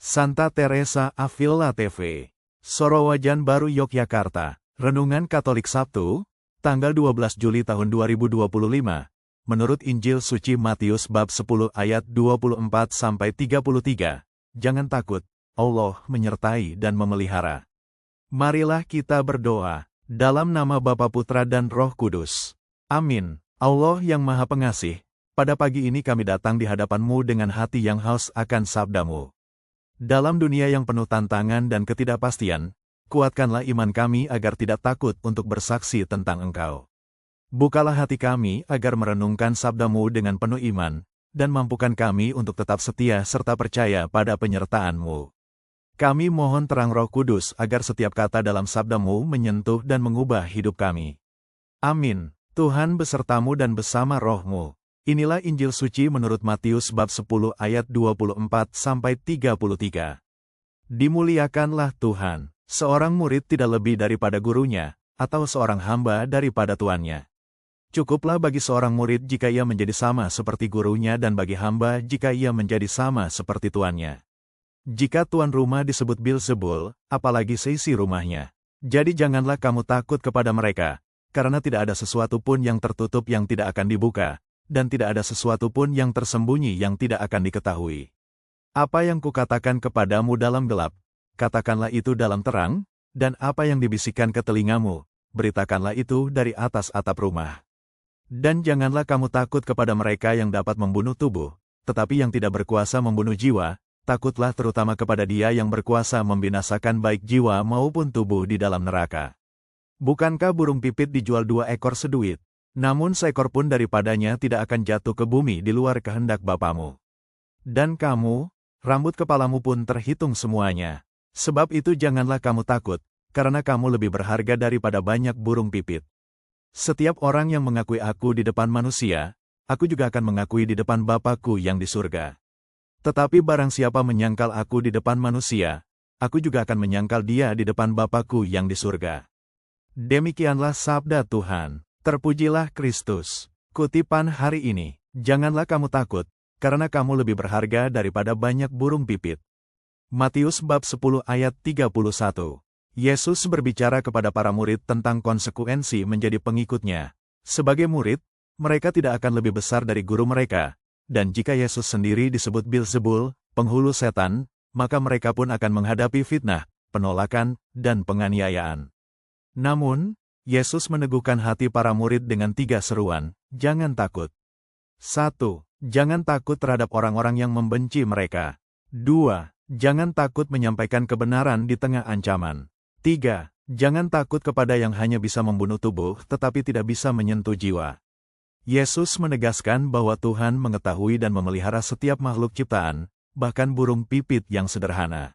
Santa Teresa Avila TV, Sorowajan Baru Yogyakarta, Renungan Katolik Sabtu, tanggal 12 Juli tahun 2025, menurut Injil Suci Matius bab 10 ayat 24-33, jangan takut, Allah menyertai dan memelihara. Marilah kita berdoa, dalam nama Bapa Putra dan Roh Kudus. Amin. Allah yang Maha Pengasih, pada pagi ini kami datang di hadapan-Mu dengan hati yang haus akan sabda-Mu. Dalam dunia yang penuh tantangan dan ketidakpastian, kuatkanlah iman kami agar tidak takut untuk bersaksi tentang Engkau. Bukalah hati kami agar merenungkan sabda-Mu dengan penuh iman, dan mampukan kami untuk tetap setia serta percaya pada penyertaan-Mu. Kami mohon terang Roh Kudus agar setiap kata dalam sabda-Mu menyentuh dan mengubah hidup kami. Amin. Tuhan besertamu dan bersama roh-Mu. Inilah Injil Suci menurut Matius bab 10 ayat 24-33. Dimuliakanlah Tuhan. Seorang murid tidak lebih daripada gurunya, atau seorang hamba daripada tuannya. Cukuplah bagi seorang murid jika ia menjadi sama seperti gurunya dan bagi hamba jika ia menjadi sama seperti tuannya. Jika tuan rumah disebut Beelzebul, apalagi seisi rumahnya. Jadi janganlah kamu takut kepada mereka, karena tidak ada sesuatu pun yang tertutup yang tidak akan dibuka, dan tidak ada sesuatu pun yang tersembunyi yang tidak akan diketahui. Apa yang kukatakan kepadamu dalam gelap, katakanlah itu dalam terang, dan apa yang dibisikkan ke telingamu, beritakanlah itu dari atas atap rumah. Dan janganlah kamu takut kepada mereka yang dapat membunuh tubuh, tetapi yang tidak berkuasa membunuh jiwa, takutlah terutama kepada Dia yang berkuasa membinasakan baik jiwa maupun tubuh di dalam neraka. Bukankah burung pipit dijual 2 ekor seduit? Namun seekor pun daripadanya tidak akan jatuh ke bumi di luar kehendak Bapamu. Dan kamu, rambut kepalamu pun terhitung semuanya. Sebab itu janganlah kamu takut, karena kamu lebih berharga daripada banyak burung pipit. Setiap orang yang mengakui aku di depan manusia, aku juga akan mengakui di depan Bapa-Ku yang di surga. Tetapi barang siapa menyangkal aku di depan manusia, aku juga akan menyangkal dia di depan Bapa-Ku yang di surga. Demikianlah sabda Tuhan. Terpujilah Kristus. Kutipan hari ini, janganlah kamu takut, karena kamu lebih berharga daripada banyak burung pipit. Matius bab 10 ayat 31. Yesus berbicara kepada para murid tentang konsekuensi menjadi pengikutnya. Sebagai murid, mereka tidak akan lebih besar dari guru mereka, dan jika Yesus sendiri disebut Beelzebul, penghulu setan, maka mereka pun akan menghadapi fitnah, penolakan, dan penganiayaan. Namun, Yesus meneguhkan hati para murid dengan 3 seruan, jangan takut. 1. Jangan takut terhadap orang-orang yang membenci mereka. 2. Jangan takut menyampaikan kebenaran di tengah ancaman. 3. Jangan takut kepada yang hanya bisa membunuh tubuh tetapi tidak bisa menyentuh jiwa. Yesus menegaskan bahwa Tuhan mengetahui dan memelihara setiap makhluk ciptaan, bahkan burung pipit yang sederhana.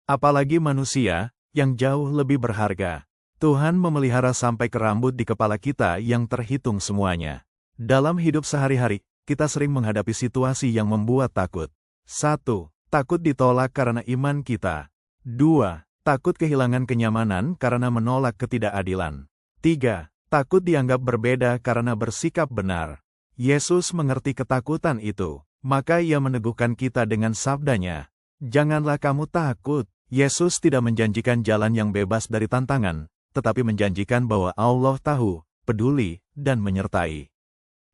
Apalagi manusia, yang jauh lebih berharga. Tuhan memelihara sampai ke rambut di kepala kita yang terhitung semuanya. Dalam hidup sehari-hari, kita sering menghadapi situasi yang membuat takut. 1. Takut ditolak karena iman kita. 2. Takut kehilangan kenyamanan karena menolak ketidakadilan. 3. Takut dianggap berbeda karena bersikap benar. Yesus mengerti ketakutan itu, maka Ia meneguhkan kita dengan sabdanya. Janganlah kamu takut. Yesus tidak menjanjikan jalan yang bebas dari tantangan, tetapi menjanjikan bahwa Allah tahu, peduli, dan menyertai.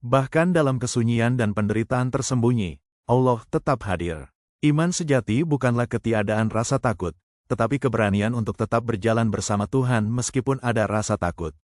Bahkan dalam kesunyian dan penderitaan tersembunyi, Allah tetap hadir. Iman sejati bukanlah ketiadaan rasa takut, tetapi keberanian untuk tetap berjalan bersama Tuhan meskipun ada rasa takut.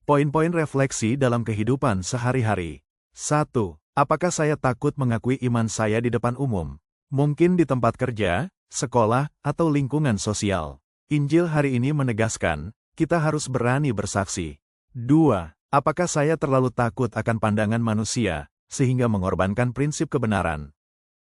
Poin-poin refleksi dalam kehidupan sehari-hari. 1. Apakah saya takut mengakui iman saya di depan umum? Mungkin di tempat kerja, sekolah, atau lingkungan sosial. Injil hari ini menegaskan, kita harus berani bersaksi. 2. Apakah saya terlalu takut akan pandangan manusia, sehingga mengorbankan prinsip kebenaran?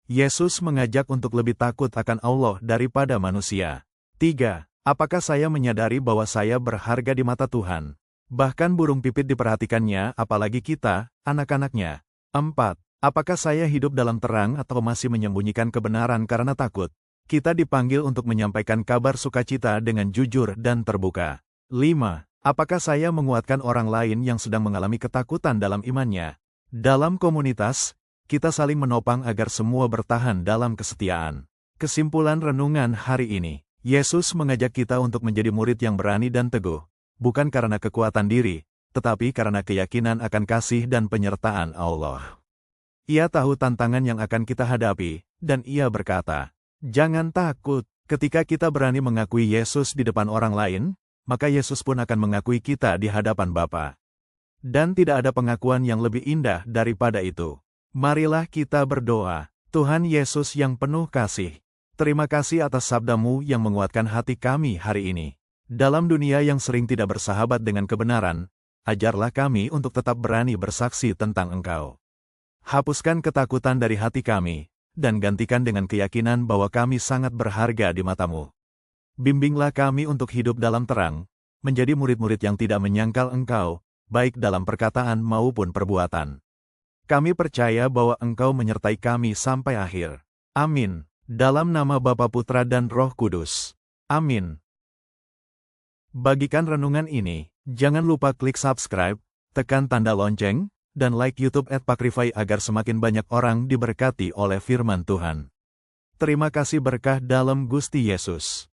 Yesus mengajak untuk lebih takut akan Allah daripada manusia. 3. Apakah saya menyadari bahwa saya berharga di mata Tuhan? Bahkan burung pipit diperhatikannya, apalagi kita, anak-anaknya. 4. Apakah saya hidup dalam terang atau masih menyembunyikan kebenaran karena takut? Kita dipanggil untuk menyampaikan kabar sukacita dengan jujur dan terbuka. 5. Apakah saya menguatkan orang lain yang sedang mengalami ketakutan dalam imannya? Dalam komunitas, kita saling menopang agar semua bertahan dalam kesetiaan. Kesimpulan renungan hari ini, Yesus mengajak kita untuk menjadi murid yang berani dan teguh, bukan karena kekuatan diri, tetapi karena keyakinan akan kasih dan penyertaan Allah. Ia tahu tantangan yang akan kita hadapi, dan ia berkata, "Jangan takut." Ketika kita berani mengakui Yesus di depan orang lain, maka Yesus pun akan mengakui kita di hadapan Bapa. Dan tidak ada pengakuan yang lebih indah daripada itu. Marilah kita berdoa. Tuhan Yesus yang penuh kasih, terima kasih atas sabda-Mu yang menguatkan hati kami hari ini. Dalam dunia yang sering tidak bersahabat dengan kebenaran, ajarlah kami untuk tetap berani bersaksi tentang Engkau. Hapuskan ketakutan dari hati kami, dan gantikan dengan keyakinan bahwa kami sangat berharga di mata-Mu. Bimbinglah kami untuk hidup dalam terang, menjadi murid-murid yang tidak menyangkal Engkau, baik dalam perkataan maupun perbuatan. Kami percaya bahwa Engkau menyertai kami sampai akhir. Amin. Dalam nama Bapa, Putra, dan Roh Kudus. Amin. Bagikan renungan ini, jangan lupa klik subscribe, tekan tanda lonceng, dan like YouTube @Pakrify agar semakin banyak orang diberkati oleh firman Tuhan. Terima kasih berkah dalam Gusti Yesus.